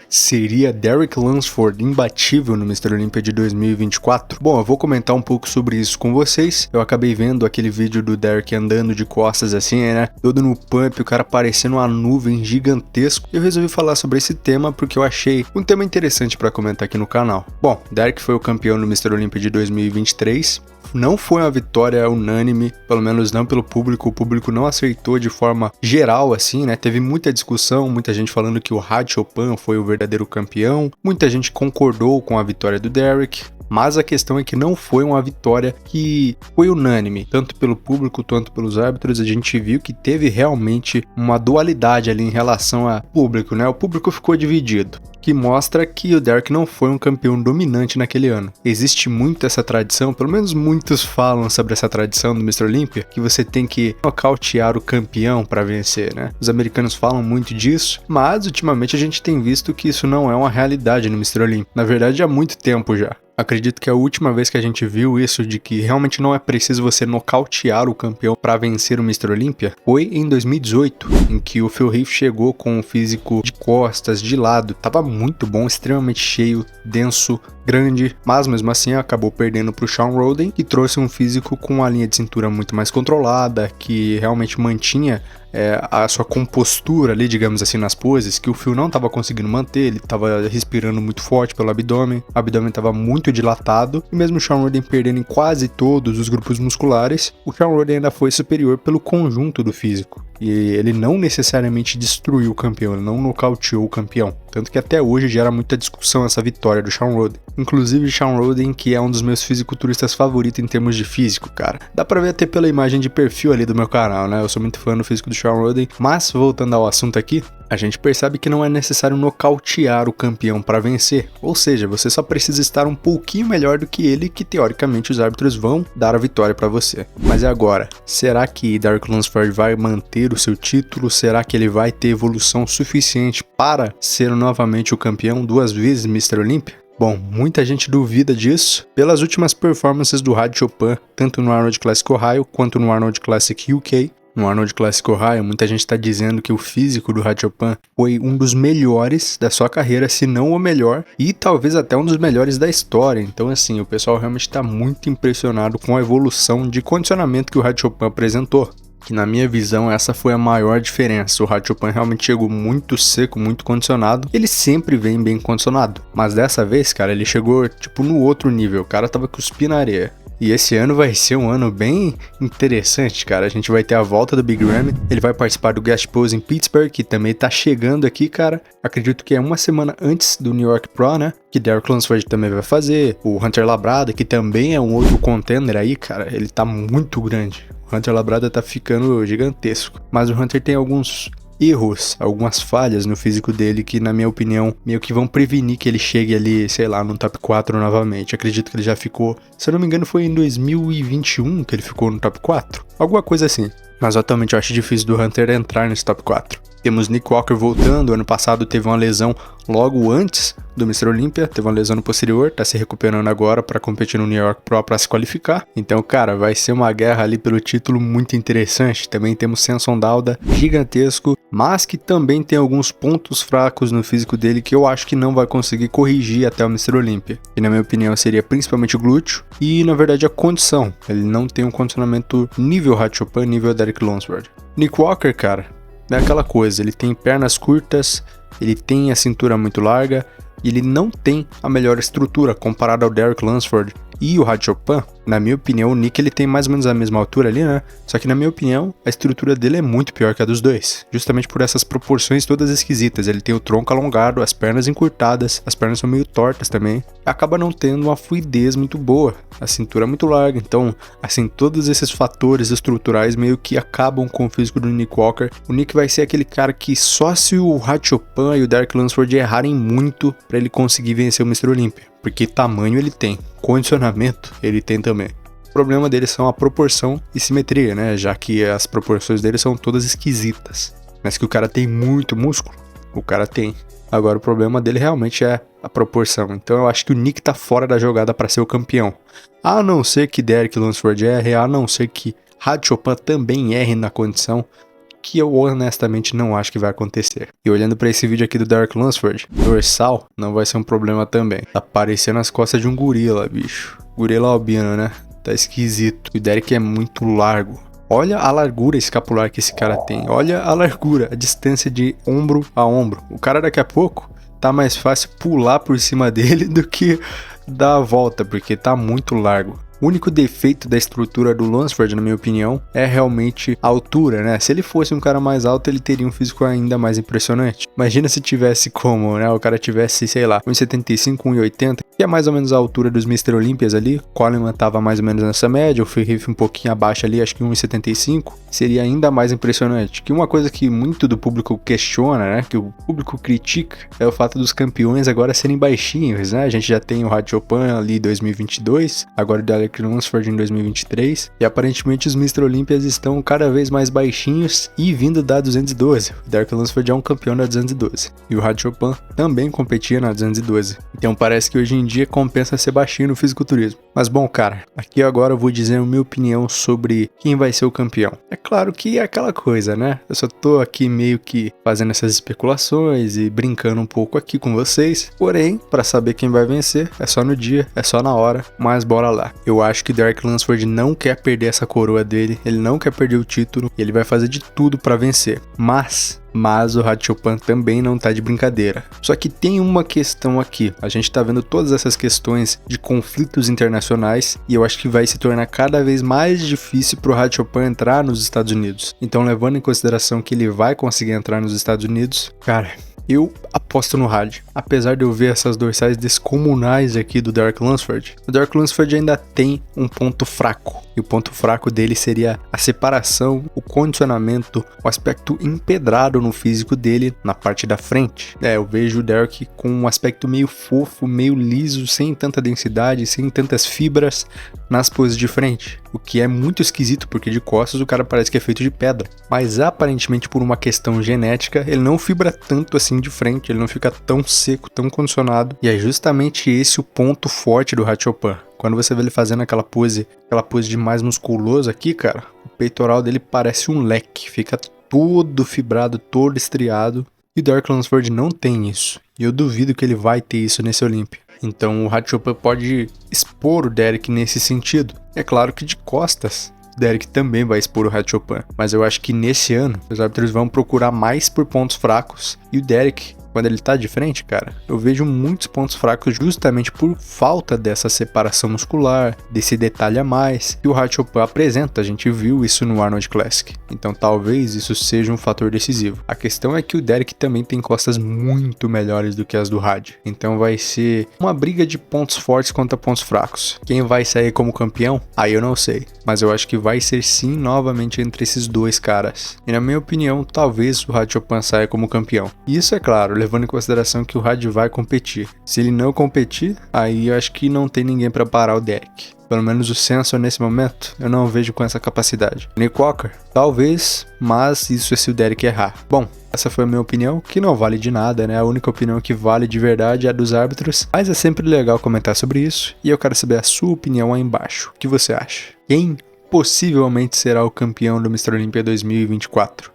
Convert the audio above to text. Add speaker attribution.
Speaker 1: Seria Derek Lunsford imbatível no Mr. Olympia de 2024? Bom, eu vou comentar um pouco sobre isso com vocês. Eu acabei vendo aquele vídeo do Derek andando de costas assim, né? Todo no pump, o cara parecendo uma nuvem gigantesco. E eu resolvi falar sobre esse tema porque eu achei um tema interessante para comentar aqui no canal. Bom, Derek foi o campeão no Mr. Olympia de 2023. Não foi uma vitória unânime, pelo menos não pelo público. O público não aceitou de forma geral, assim, né? Teve muita discussão, muita gente falando que o Raj Chopin foi o verdadeiro campeão. Muita gente concordou com a vitória do Derek. Mas a questão é que não foi uma vitória que foi unânime, tanto pelo público quanto pelos árbitros. A gente viu que teve realmente uma dualidade ali em relação ao público, né? O público ficou dividido, que mostra que o Derek não foi um campeão dominante naquele ano. Existe muito essa tradição, pelo menos muitos falam sobre essa tradição do Mr. Olympia, que você tem que nocautear o campeão para vencer, né? Os americanos falam muito disso, mas ultimamente a gente tem visto que isso não é uma realidade no Mr. Olympia. Na verdade, há muito tempo já. Acredito que a última vez que a gente viu isso de que realmente não é preciso você nocautear o campeão para vencer o Mr. Olympia foi em 2018, em que o Phil Heath chegou com um físico de costas, de lado, tava muito bom, extremamente cheio, denso, grande, mas mesmo assim acabou perdendo para o Shawn Rhoden, que trouxe um físico com uma linha de cintura muito mais controlada, que realmente mantinha a sua compostura ali, digamos assim, nas poses, que o Phil não estava conseguindo manter. Ele estava respirando muito forte pelo abdômen, o abdômen estava muito dilatado, e mesmo o Shawn Rhoden perdendo em quase todos os grupos musculares, o Shawn Rhoden ainda foi superior pelo conjunto do físico. E ele não necessariamente destruiu o campeão, ele não nocauteou o campeão. Tanto que até hoje gera muita discussão essa vitória do Shawn Rhoden. Inclusive Shawn Rhoden, que é um dos meus fisiculturistas favoritos em termos de físico, cara. Dá pra ver até pela imagem de perfil ali do meu canal, né? Eu sou muito fã do físico do Shawn Rhoden. Mas, voltando ao assunto aqui, a gente percebe que não é necessário nocautear o campeão para vencer. Ou seja, você só precisa estar um pouquinho melhor do que ele, que teoricamente os árbitros vão dar a vitória para você. Mas e agora? Será que Derek Lunsford vai manter o seu título? Será que ele vai ter evolução suficiente para ser novamente o campeão, 2 vezes Mr. Olympia? Bom, muita gente duvida disso pelas últimas performances do Raj Chopin, tanto no Arnold Classic Ohio quanto no Arnold Classic UK. No Arnold Classic Ohio, muita gente está dizendo que o físico do Raj Chopin foi um dos melhores da sua carreira, se não o melhor, e talvez até um dos melhores da história. Então, assim, o pessoal realmente está muito impressionado com a evolução de condicionamento que o Raj Chopin apresentou. Que na minha visão essa foi a maior diferença. O Raj Chopin realmente chegou muito seco, muito condicionado. Ele sempre vem bem condicionado, mas dessa vez, cara, ele chegou tipo no outro nível. O cara tava cuspindo na areia. E esse ano vai ser um ano bem interessante, cara. A gente vai ter a volta do Big Ramy. Ele vai participar do Guest Pose em Pittsburgh, que também tá chegando aqui, cara. Acredito que é uma semana antes do New York Pro, né? Que Derek Lunsford também vai fazer. O Hunter Labrada, que também é um outro contender aí, cara. Ele tá muito grande. O Hunter Labrada tá ficando gigantesco. Mas o Hunter tem alguns erros, algumas falhas no físico dele que, na minha opinião, meio que vão prevenir que ele chegue ali, sei lá, no top 4 novamente. Acredito que ele já ficou, se eu não me engano, foi em 2021 que ele ficou no top 4. Alguma coisa assim. Mas atualmente eu acho difícil do Hunter entrar nesse top 4. Temos Nick Walker voltando. Ano passado teve uma lesão logo antes do Mr. Olympia, teve uma lesão no posterior, tá se recuperando agora para competir no New York Pro para se qualificar. Então, cara, vai ser uma guerra ali pelo título muito interessante. Também temos Samson Dauda, gigantesco, mas que também tem alguns pontos fracos no físico dele que eu acho que não vai conseguir corrigir até o Mr. Olympia. E na minha opinião seria principalmente o glúteo e, na verdade, a condição. Ele não tem um condicionamento nível Raj Chopin, nível Derek Lunsford. Nick Walker, cara, é aquela coisa, ele tem pernas curtas, ele tem a cintura muito larga e ele não tem a melhor estrutura comparado ao Derek Lunsford e o Raj Chopin. Na minha opinião, o Nick ele tem mais ou menos a mesma altura ali, né? Só que na minha opinião, a estrutura dele é muito pior que a dos dois. Justamente por essas proporções todas esquisitas. Ele tem o tronco alongado, as pernas encurtadas, as pernas são meio tortas também. Acaba não tendo uma fluidez muito boa. A cintura é muito larga. Então, assim, todos esses fatores estruturais meio que acabam com o físico do Nick Walker. O Nick vai ser aquele cara que só se o Raj Chopin e o Derek Lunsford errarem muito pra ele conseguir vencer o Mr. Olympia. Porque tamanho ele tem, condicionamento ele tem também. O problema dele são a proporção e simetria, né? Já que as proporções dele são todas esquisitas. Mas que o cara tem muito músculo, o cara tem. Agora o problema dele realmente é a proporção. Então eu acho que o Nick tá fora da jogada para ser o campeão. A não ser que Derek Lunsford erre, a não ser que Raj Chopin também erre na condição, que eu honestamente não acho que vai acontecer. E olhando pra esse vídeo aqui do Derek Lunsford, dorsal não vai ser um problema também. Tá parecendo as costas de um gorila, bicho. Gorila albino, né? Tá esquisito. O Derek é muito largo. Olha a largura escapular que esse cara tem. Olha a largura, a distância de ombro a ombro. O cara daqui a pouco tá mais fácil pular por cima dele do que dar a volta, porque tá muito largo. O único defeito da estrutura do Lunsford, na minha opinião, é realmente a altura, né? Se ele fosse um cara mais alto, ele teria um físico ainda mais impressionante. Imagina se tivesse como, né? O cara tivesse, sei lá, 1,75, 1,80, que é mais ou menos a altura dos Mr. Olympias ali. Coleman tava mais ou menos nessa média, o Phil Heath um pouquinho abaixo ali, acho que 1,75. Seria ainda mais impressionante. Que uma coisa que muito do público questiona, né? Que o público critica, é o fato dos campeões agora serem baixinhos, né? A gente já tem o Raj Chopin ali em 2022, agora o Derek Lunsford em 2023, e aparentemente os Mr. Olympias estão cada vez mais baixinhos e vindo da 212. O Derek Lunsford é um campeão da 212, e o Raj Chopin também competia na 212. Então parece que hoje em dia compensa ser baixinho no fisiculturismo. Mas bom, cara, aqui agora eu vou dizer a minha opinião sobre quem vai ser o campeão. É claro que é aquela coisa, né? Eu só tô aqui meio que fazendo essas especulações e brincando um pouco aqui com vocês. Porém, pra saber quem vai vencer, é só no dia, é só na hora, mas bora lá. Eu acho que Derek Lunsford não quer perder essa coroa dele, ele não quer perder o título, e ele vai fazer de tudo pra vencer. Mas o Raj Chopin também não tá de brincadeira. Só que tem uma questão aqui, a gente tá vendo todas essas questões de conflitos internacionais e eu acho que vai se tornar cada vez mais difícil pro Raj Chopin entrar nos Estados Unidos. Então, levando em consideração que ele vai conseguir entrar nos Estados Unidos, cara, eu aposto no Raj. Apesar de eu ver essas dorsais descomunais aqui do Derek Lunsford, o Derek Lunsford ainda tem um ponto fraco. E o ponto fraco dele seria a separação, o condicionamento, o aspecto empedrado no físico dele na parte da frente. Eu vejo o Derek com um aspecto meio fofo, meio liso, sem tanta densidade, sem tantas fibras nas poses de frente. O que é muito esquisito, porque de costas o cara parece que é feito de pedra. Mas aparentemente por uma questão genética, ele não fibra tanto assim de frente, ele não fica tão seco, tão condicionado. E é justamente esse o ponto forte do Raj Chopin. Quando você vê ele fazendo aquela pose de mais musculoso aqui, cara, o peitoral dele parece um leque, fica todo fibrado, todo estriado. E o Derek Lunsford não tem isso. E eu duvido que ele vai ter isso nesse Olympia. Então o Raj Chopin pode expor o Derek nesse sentido. É claro que de costas, o Derek também vai expor o Raj Chopin. Mas eu acho que nesse ano, os árbitros vão procurar mais por pontos fracos. E o Derek, quando ele tá de frente, cara, eu vejo muitos pontos fracos justamente por falta dessa separação muscular, desse detalhe a mais que o Raj Chopin apresenta. A gente viu isso no Arnold Classic. Então talvez isso seja um fator decisivo. A questão é que o Derek também tem costas muito melhores do que as do Raj. Então vai ser uma briga de pontos fortes contra pontos fracos. Quem vai sair como campeão? Aí eu não sei. Mas eu acho que vai ser sim novamente entre esses dois caras. E na minha opinião, talvez o Raj Chopin saia como campeão. E isso é claro, levando em consideração que o Raj vai competir. Se ele não competir, aí eu acho que não tem ninguém para parar o Derek. Pelo menos o Sensor nesse momento, eu não vejo com essa capacidade. Nick Walker? Talvez, mas isso é se o Derek errar. Bom, essa foi a minha opinião, que não vale de nada, né? A única opinião que vale de verdade é a dos árbitros. Mas é sempre legal comentar sobre isso, e eu quero saber a sua opinião aí embaixo. O que você acha? Quem possivelmente será o campeão do Mr. Olympia 2024?